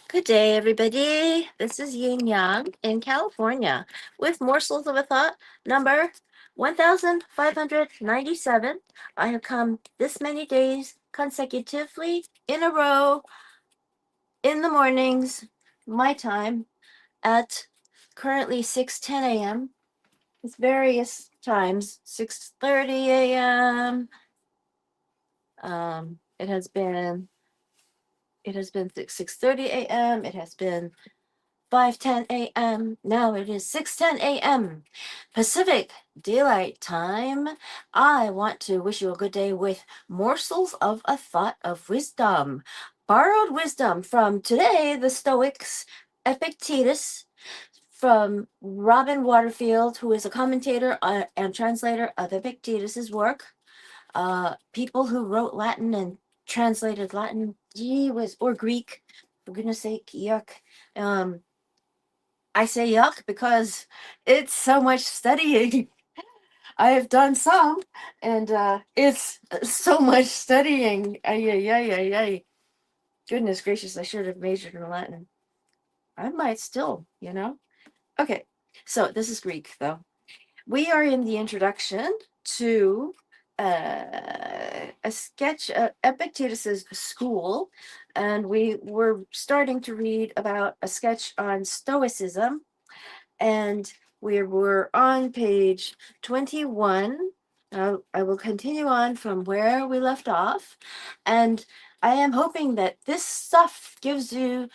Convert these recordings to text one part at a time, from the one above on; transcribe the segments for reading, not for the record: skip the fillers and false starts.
Good day, everybody. This is Yin Yang in California with Morsels of a Thought number 1597. I have come this many days consecutively in a row in the mornings, my time, at currently 6:10 a.m. It's various times, 6:30 a.m. It has been 6:30 a.m. It has been 5:10 a.m. Now it is 6:10 a.m. Pacific Daylight Time. I want to wish you a good day with morsels of a thought of wisdom. Borrowed wisdom from today, the Stoics, Epictetus, from Robin Waterfield, who is a commentator and translator of Epictetus's work. People who wrote Latin and translated Latin, gee whiz, or Greek, for goodness sake, yuck. I say yuck because it's so much studying. I have done some, and it's so much studying. Ay, ay, ay, ay, ay. Goodness gracious, I should have majored in Latin. I might still. Okay, so this is Greek, though. We are in the introduction to a sketch of Epictetus's school, and we were starting to read about a sketch on Stoicism, and we were on page 21. I will continue on from where we left off, and I am hoping that this stuff gives you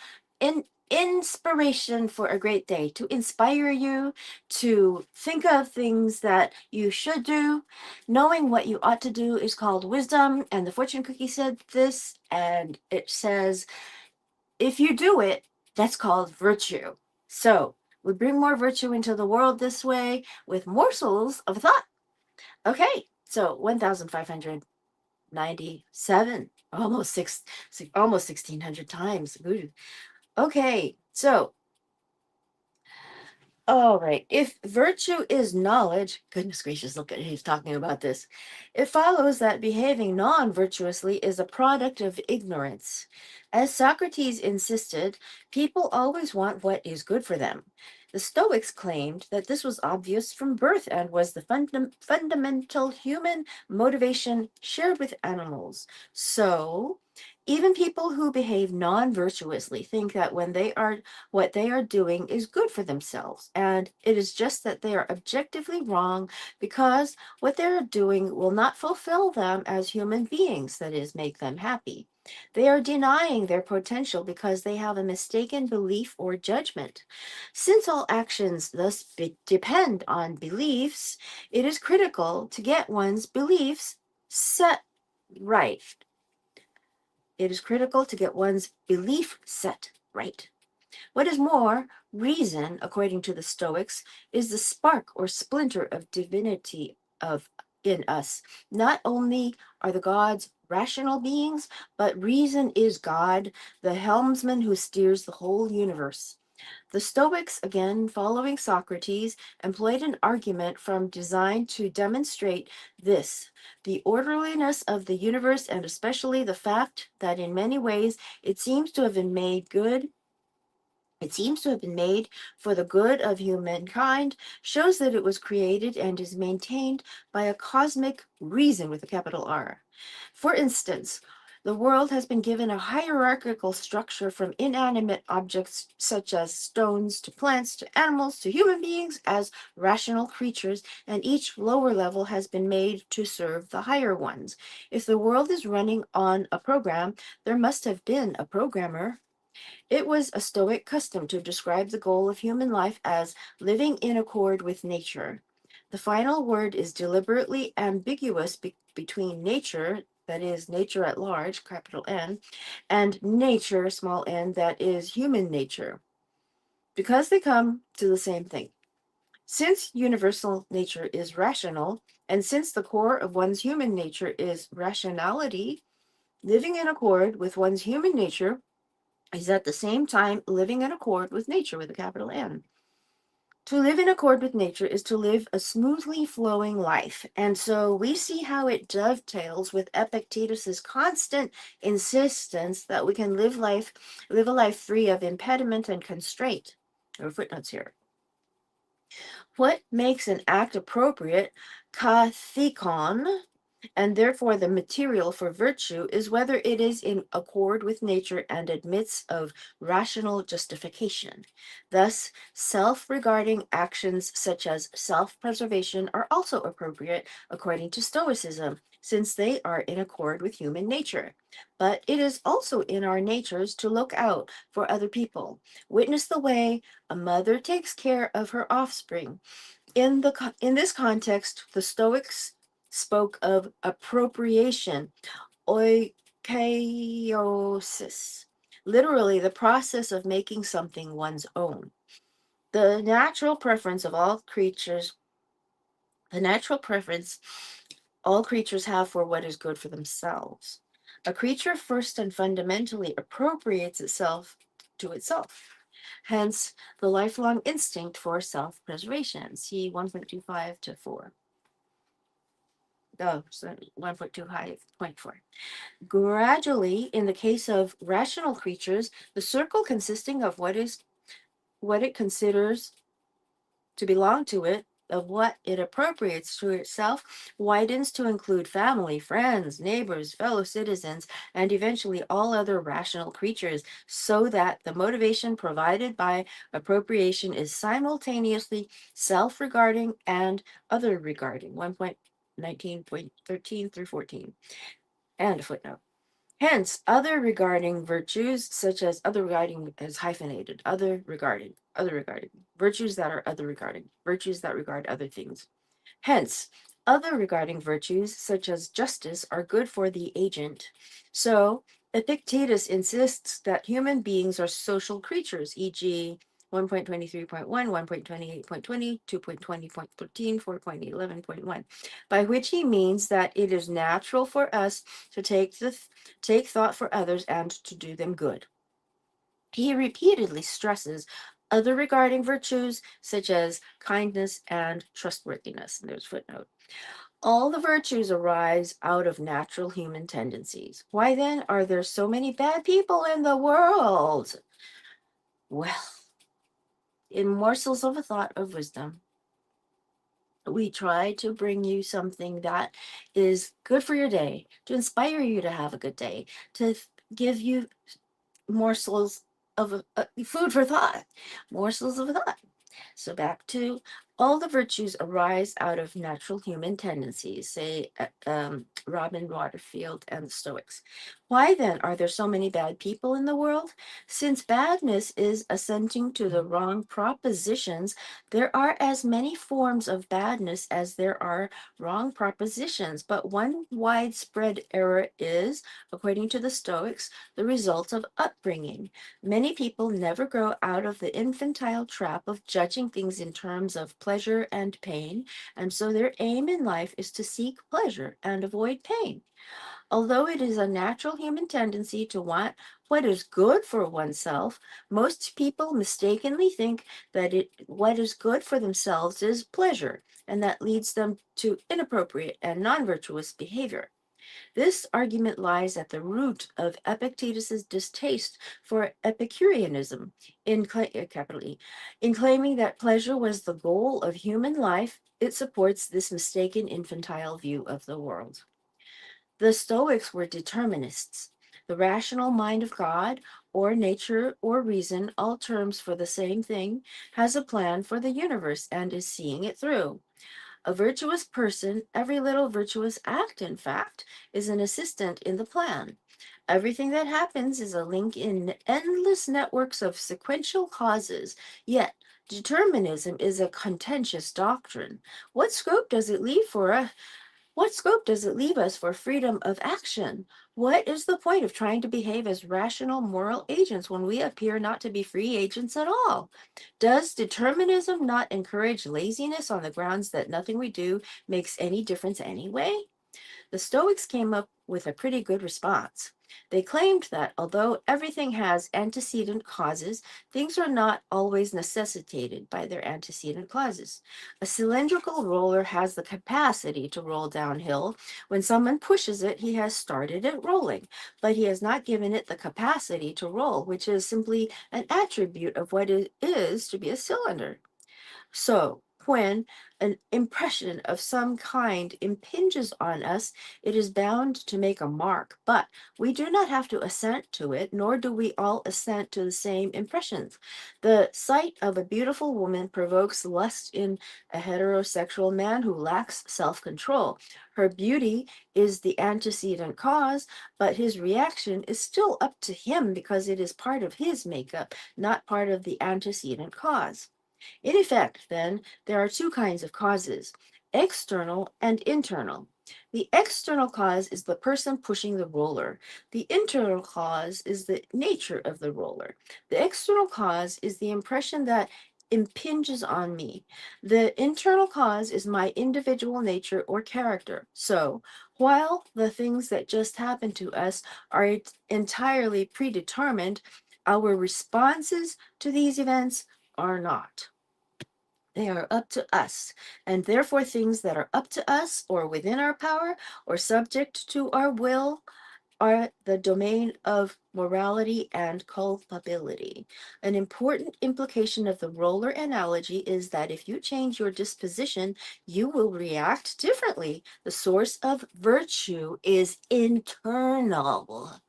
inspiration for a great day, to inspire you to think of things that you should do. Knowing what you ought to do is called wisdom, and the fortune cookie said this, and it says, if you do it, that's called virtue. So we bring more virtue into the world this way with morsels of thought. Okay, so 1,597, almost 1,600 times. Ooh. Okay, so all right. If virtue is knowledge, goodness gracious, look at he's talking about this. It follows that behaving non virtuously is a product of ignorance. As Socrates insisted, people always want what is good for them. The Stoics claimed that this was obvious from birth and was the fundamental human motivation shared with animals. So, even people who behave non virtuously think that what they are doing is good for themselves. And it is just that they are objectively wrong because what they are doing will not fulfill them as human beings, that is, make them happy. They are denying their potential because they have a mistaken belief or judgment. Since all actions thus depend on beliefs, it is critical to get one's beliefs set right. It is critical to get one's belief set right. What is more, reason, according to the Stoics, is the spark or splinter of divinity of in us. Not only are the gods rational beings, but reason is God, the helmsman who steers the whole universe. The Stoics, again following Socrates, employed an argument from design to demonstrate this: the orderliness of the universe, and especially the fact that in many ways it seems to have been made good it seems to have been made for the good of humankind, shows that it was created and is maintained by a cosmic reason with a capital R. For instance, the world has been given a hierarchical structure from inanimate objects such as stones to plants to animals to human beings as rational creatures, and each lower level has been made to serve the higher ones. If the world is running on a program, there must have been a programmer. It was a Stoic custom to describe the goal of human life as living in accord with nature. The final word is deliberately ambiguous between nature, that is, nature at large, capital N, and nature, small n, that is human nature, because they come to the same thing. Since universal nature is rational, and since the core of one's human nature is rationality, living in accord with one's human nature is at the same time living in accord with nature with a capital N. To live in accord with nature is to live a smoothly flowing life. And so we see how it dovetails with Epictetus's constant insistence that we can live a life free of impediment and constraint. There are footnotes here. What makes an act appropriate, kathekon, and therefore the material for virtue, is whether it is in accord with nature and admits of rational justification. Thus, self-regarding actions such as self-preservation are also appropriate according to Stoicism, since they are in accord with human nature. But it is also in our natures to look out for other people. Witness the way a mother takes care of her offspring. In this context, the Stoics spoke of appropriation, oikeiosis, literally the process of making something one's own. The natural preference of all creatures, the natural preference all creatures have for what is good for themselves. A creature first and fundamentally appropriates itself to itself. Hence, the lifelong instinct for self-preservation. See 1.25 to 4. Oh, so 1.25.4. Gradually, in the case of rational creatures, the circle consisting of what it considers to belong to it, of what it appropriates to itself, widens to include family, friends, neighbors, fellow citizens, and eventually all other rational creatures, so that the motivation provided by appropriation is simultaneously self-regarding and other-regarding. 1.19.13 through 14. And a footnote. Hence, other regarding virtues, such as other regarding is hyphenated, other regarding, virtues that are other regarding, virtues that regard other things. Hence, other regarding virtues, such as justice, are good for the agent. So, Epictetus insists that human beings are social creatures, e.g., 1.23.1, 1.28.20, 2.20.13, 4.11.1, by which he means that it is natural for us to take thought for others and to do them good. He repeatedly stresses other regarding virtues such as kindness and trustworthiness. And there's a footnote. All the virtues arise out of natural human tendencies. Why then are there so many bad people in the world? Well, in Morsels of a Thought of Wisdom, we try to bring you something that is good for your day, to inspire you to have a good day, to give you morsels of food for thought, morsels of thought. So back to all the virtues arise out of natural human tendencies, say Robin Waterfield and the Stoics. Why then are there so many bad people in the world? Since badness is assenting to the wrong propositions, there are as many forms of badness as there are wrong propositions. But one widespread error is, according to the Stoics, the result of upbringing. Many people never grow out of the infantile trap of judging things in terms of pleasure and pain, and so their aim in life is to seek pleasure and avoid pain. Although it is a natural human tendency to want what is good for oneself, most people mistakenly think that what is good for themselves is pleasure, and that leads them to inappropriate and non-virtuous behavior. This argument lies at the root of Epictetus's distaste for Epicureanism, capital E. In claiming that pleasure was the goal of human life, it supports this mistaken infantile view of the world. The Stoics were determinists. The rational mind of God, or nature, or reason, all terms for the same thing, has a plan for the universe and is seeing it through. A virtuous person, every little virtuous act, in fact, is an assistant in the plan. Everything that happens is a link in endless networks of sequential causes, yet determinism is a contentious doctrine. What scope does it leave for us? What scope does it leave us for freedom of action? What is the point of trying to behave as rational moral agents when we appear not to be free agents at all? Does determinism not encourage laziness on the grounds that nothing we do makes any difference anyway? The Stoics came up with a pretty good response. They claimed that although everything has antecedent causes, things are not always necessitated by their antecedent causes. A cylindrical roller has the capacity to roll downhill. When someone pushes it, he has started it rolling, but he has not given it the capacity to roll, which is simply an attribute of what it is to be a cylinder. So, when an impression of some kind impinges on us, it is bound to make a mark, but we do not have to assent to it, nor do we all assent to the same impressions. The sight of a beautiful woman provokes lust in a heterosexual man who lacks self control. Her beauty is the antecedent cause, but his reaction is still up to him because it is part of his makeup, not part of the antecedent cause. In effect, then, there are two kinds of causes, external and internal. The external cause is the person pushing the roller. The internal cause is the nature of the roller. The external cause is the impression that impinges on me. The internal cause is my individual nature or character. So, while the things that just happen to us are entirely predetermined, our responses to these events are not. They are up to us, and therefore things that are up to us or within our power or subject to our will are the domain of morality and culpability. An important implication of the roller analogy is that if you change your disposition, you will react differently. The source of virtue is internal.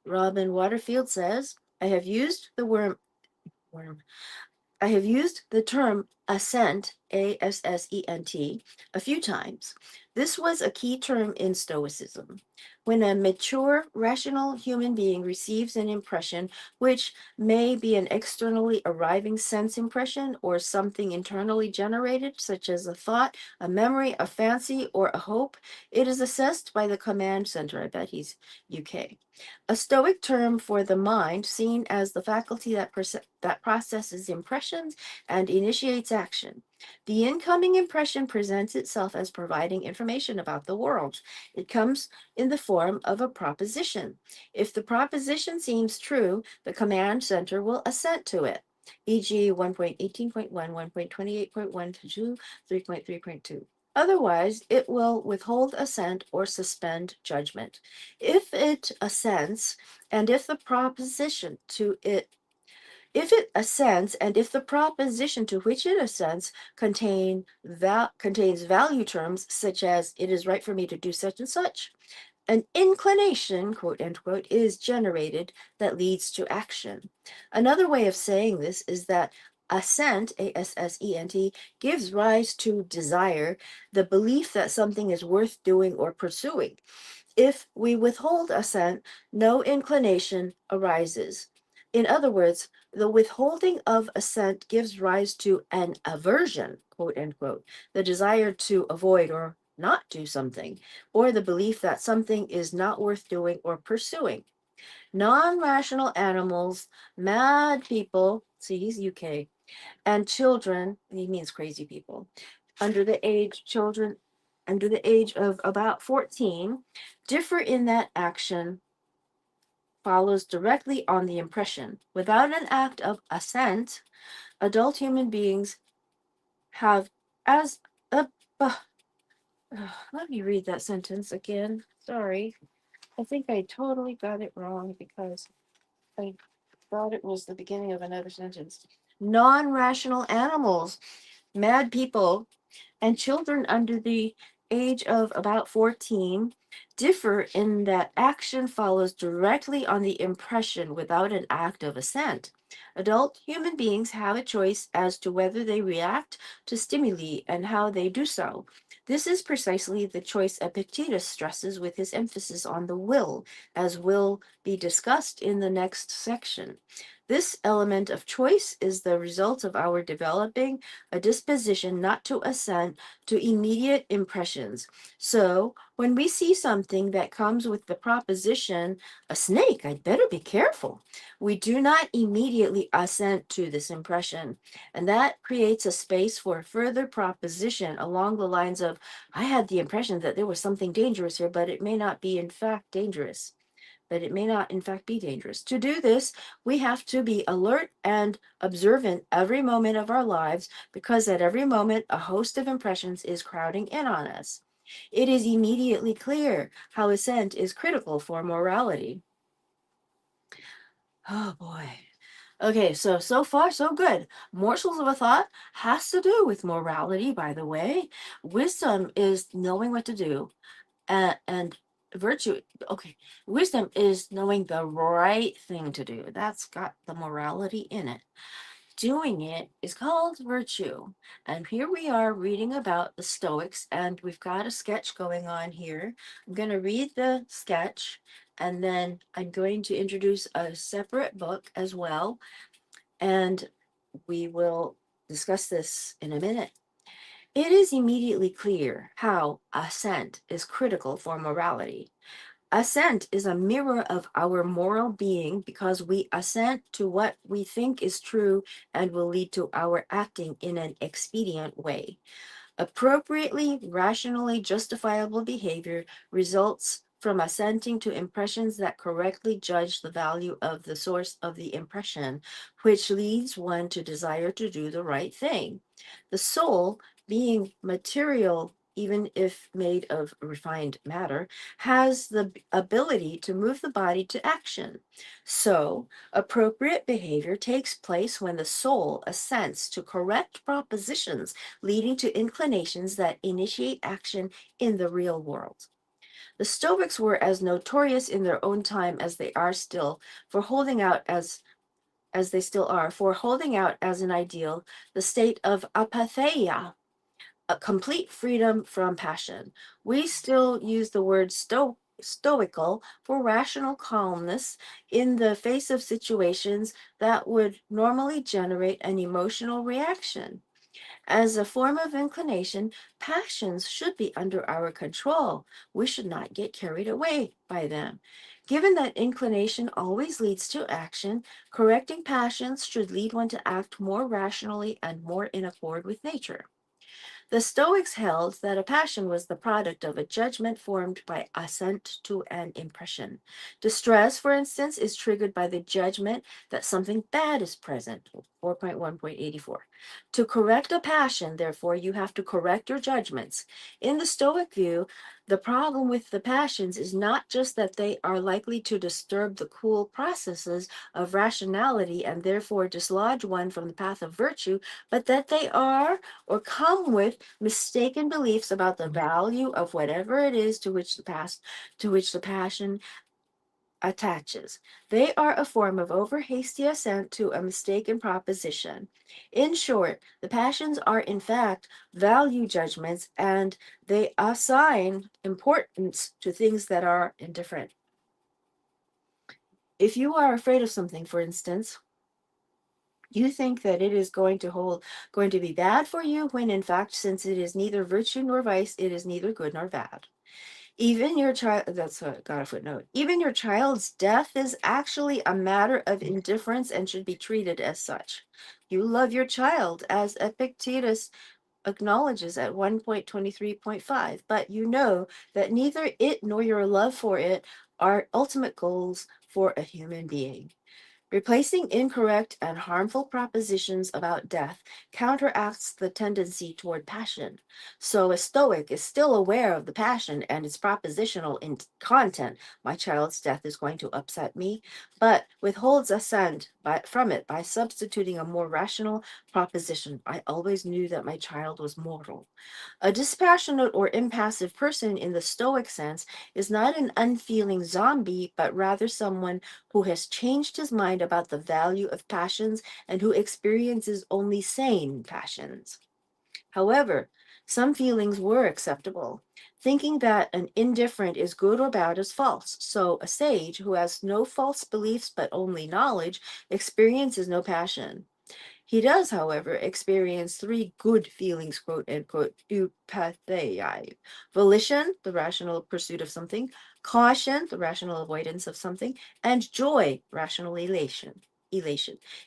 Robin Waterfield says, I have used the worm I have used the term assent, A-S-S-E-N-T, a few times. This was a key term in Stoicism. When a mature, rational human being receives an impression, which may be an externally arriving sense impression or something internally generated, such as a thought, a memory, a fancy, or a hope, it is assessed by the command center. I bet he's UK. A Stoic term for the mind, seen as the faculty that processes impressions and initiates action. The incoming impression presents itself as providing information about the world. It comes in the form of a proposition. If the proposition seems true, the command center will assent to it, e.g., 1.18.1, 1.28.1 to 2, 3.3.2. Otherwise, it will withhold assent or suspend judgment. If it assents, and if the proposition to it if it assents, and if the proposition to which it assents contains value terms such as it is right for me to do such and such, an inclination, quote unquote, is generated that leads to action. Another way of saying this is that assent, A-S-S-E-N-T, gives rise to desire, the belief that something is worth doing or pursuing. If we withhold assent, no inclination arises. In other words, the withholding of assent gives rise to an aversion, quote unquote, the desire to avoid or not do something, or the belief that something is not worth doing or pursuing. Non rational animals, mad people, see, he's UK, and children, he means crazy people, children under the age of about 14, differ in that action follows directly on the impression. Without an act of assent, adult human beings have as a. Let me read that sentence again. Sorry. I think I totally got it wrong because I thought it was the beginning of another sentence. Non rational animals, mad people, and children under the age of about 14 differ in that action follows directly on the impression without an act of assent. Adult human beings have a choice as to whether they react to stimuli and how they do so. This is precisely the choice Epictetus stresses with his emphasis on the will, as will be discussed in the next section. This element of choice is the result of our developing a disposition not to assent to immediate impressions. So, when we see something that comes with the proposition, a snake, I'd better be careful, we do not immediately assent to this impression. And that creates a space for further proposition along the lines of, I had the impression that there was something dangerous here, but it may not be in fact dangerous. But it may not, in fact, be dangerous. To do this, we have to be alert and observant every moment of our lives, because at every moment, a host of impressions is crowding in on us. It is immediately clear how assent is critical for morality. Oh boy. Okay, so far so good. Morsels of a thought has to do with morality, by the way. Wisdom is knowing what to do, and virtue, okay, wisdom is knowing the right thing to do. That's got the morality in it. Doing it is called virtue. And here we are reading about the Stoics, and we've got a sketch going on here. I'm going to read the sketch, and then I'm going to introduce a separate book as well, and we will discuss this in a minute. It is immediately clear how assent is critical for morality. Assent is a mirror of our moral being because we assent to what we think is true and will lead to our acting in an expedient way. Appropriately, rationally justifiable behavior results from assenting to impressions that correctly judge the value of the source of the impression, which leads one to desire to do the right thing. The soul, being material, even if made of refined matter, has the ability to move the body to action. So, appropriate behavior takes place when the soul assents to correct propositions leading to inclinations that initiate action in the real world. The Stoics were as notorious in their own time as they are still for holding out as they still are for holding out as an ideal the state of apatheia, a complete freedom from passion. We still use the word stoical for rational calmness in the face of situations that would normally generate an emotional reaction. As a form of inclination, passions should be under our control. We should not get carried away by them. Given that inclination always leads to action, correcting passions should lead one to act more rationally and more in accord with nature. The Stoics held that a passion was the product of a judgment formed by assent to an impression. Distress, for instance, is triggered by the judgment that something bad is present. 4.1.84. To correct a passion, therefore, you have to correct your judgments. In the Stoic view, the problem with the passions is not just that they are likely to disturb the cool processes of rationality and therefore dislodge one from the path of virtue, but that they are or come with mistaken beliefs about the value of whatever it is to which the passion attaches. They are a form of over hasty assent to a mistaken proposition. In short, the passions are in fact value judgments, and they assign importance to things that are indifferent. If you are afraid of something, for instance, you think that it is going to be bad for you, when in fact, since it is neither virtue nor vice, it is neither good nor bad. Even your child, that's got a footnote. Even your child's death is actually a matter of indifference and should be treated as such. You love your child, as Epictetus acknowledges at 1.23.5, but you know that neither it nor your love for it are ultimate goals for a human being. Replacing incorrect and harmful propositions about death counteracts the tendency toward passion. So a Stoic is still aware of the passion and its propositional content. My child's death is going to upset me, but withholds assent from it by substituting a more rational proposition. I always knew that my child was mortal. A dispassionate or impassive person in the Stoic sense is not an unfeeling zombie, but rather someone who has changed his mind about the value of passions and who experiences only sane passions. However, some feelings were acceptable. Thinking that an indifferent is good or bad is false. So a sage who has no false beliefs but only knowledge experiences no passion. He does, however, experience three good feelings, quote unquote, eupathei: volition, the rational pursuit of something; caution, the rational avoidance of something; and joy, rational elation.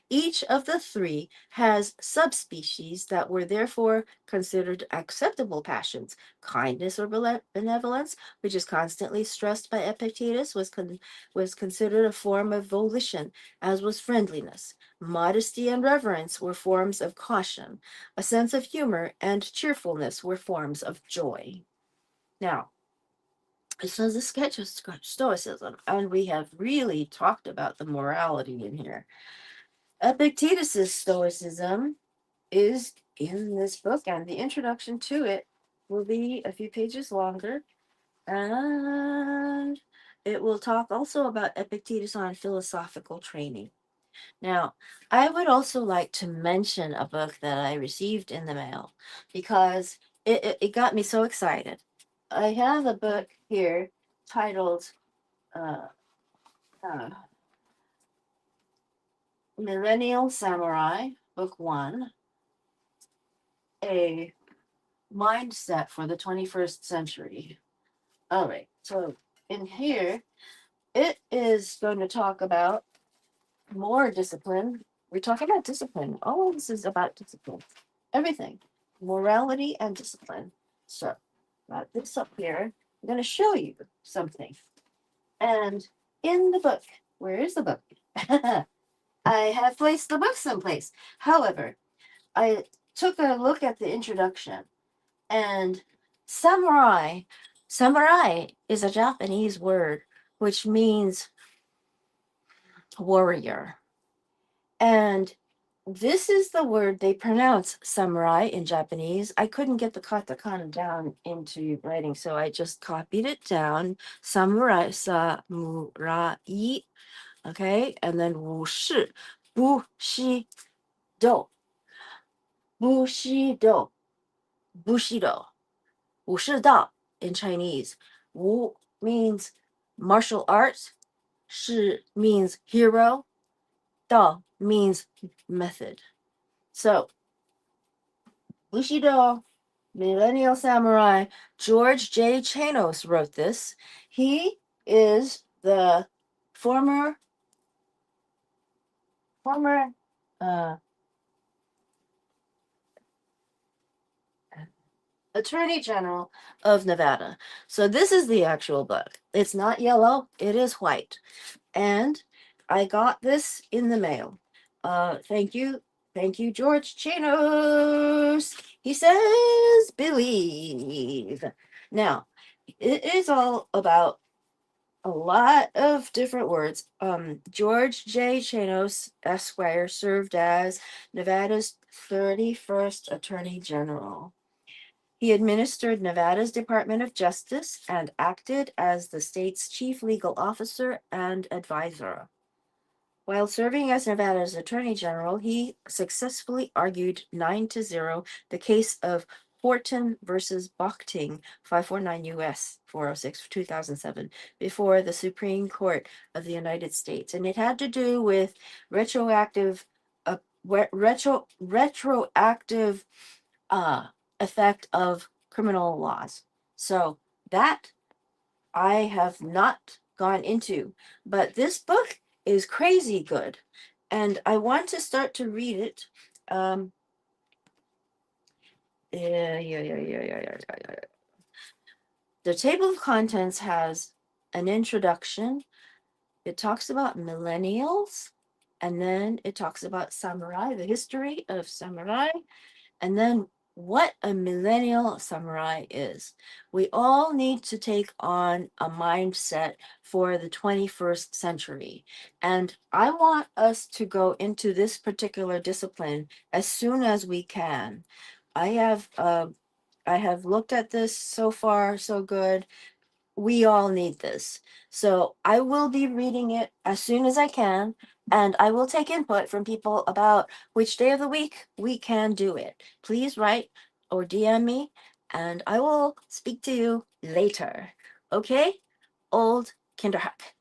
Each of the three has subspecies that were therefore considered acceptable passions. Kindness or benevolence, which is constantly stressed by Epictetus, was considered a form of volition, as was friendliness. Modesty and reverence were forms of caution. A sense of humor and cheerfulness were forms of joy. Now, this is a sketch of Stoicism, and we have really talked about the morality in here. Epictetus's Stoicism is in this book, and the introduction to it will be a few pages longer, and it will talk also about Epictetus on philosophical training. Now, I would also like to mention a book that I received in the mail because it got me so excited. I have a book here titled uh, uh, Millennial Samurai, Book One, A Mindset for the 21st Century. All right, so in here, it is going to talk about more discipline. We're talking about discipline. All of this is about discipline. Everything. Morality and discipline. So, got this up here. I'm going to show you something. And in the book, where is the book? I have placed the book someplace. However, I took a look at the introduction, and samurai is a Japanese word which means warrior. And this is the word they pronounce samurai in Japanese. I couldn't get the katakana down into writing, so I just copied it down. Samurai, samurai. Okay, and then wushi, bushido, bushido, bushido, wushida in Chinese. Wu means martial arts, shi means hero, da means method. So, Bushido, Millennial Samurai, George J. Chanos wrote this. He is the former uh, Attorney General of Nevada. So this is the actual book. It's not yellow, it is white. And I got this in the mail. Thank you. Thank you, George Chanos. He says, believe. Now, it is all about a lot of different words. George J. Chanos, Esquire, served as Nevada's 31st Attorney General. He administered Nevada's Department of Justice and acted as the state's chief legal officer and advisor. While serving as Nevada's Attorney General, he successfully argued 9-0 the case of Horton versus Bochting, 549 U.S. 406, 2007, before the Supreme Court of the United States. And it had to do with retroactive retroactive effect of criminal laws. So that I have not gone into, but this book is crazy good, and I want to start to read it. Yeah. The table of contents has an introduction. It talks about millennials, and then it talks about samurai, the history of samurai, and then what a millennial samurai is. We all need to take on a mindset for the 21st century. And I want us to go into this particular discipline as soon as we can. I have looked at this so far, so good. We all need this. So I will be reading it as soon as I can, and I will take input from people about which day of the week we can do it. Please write or DM me, and I will speak to you later. Okay? Old Kinderhack.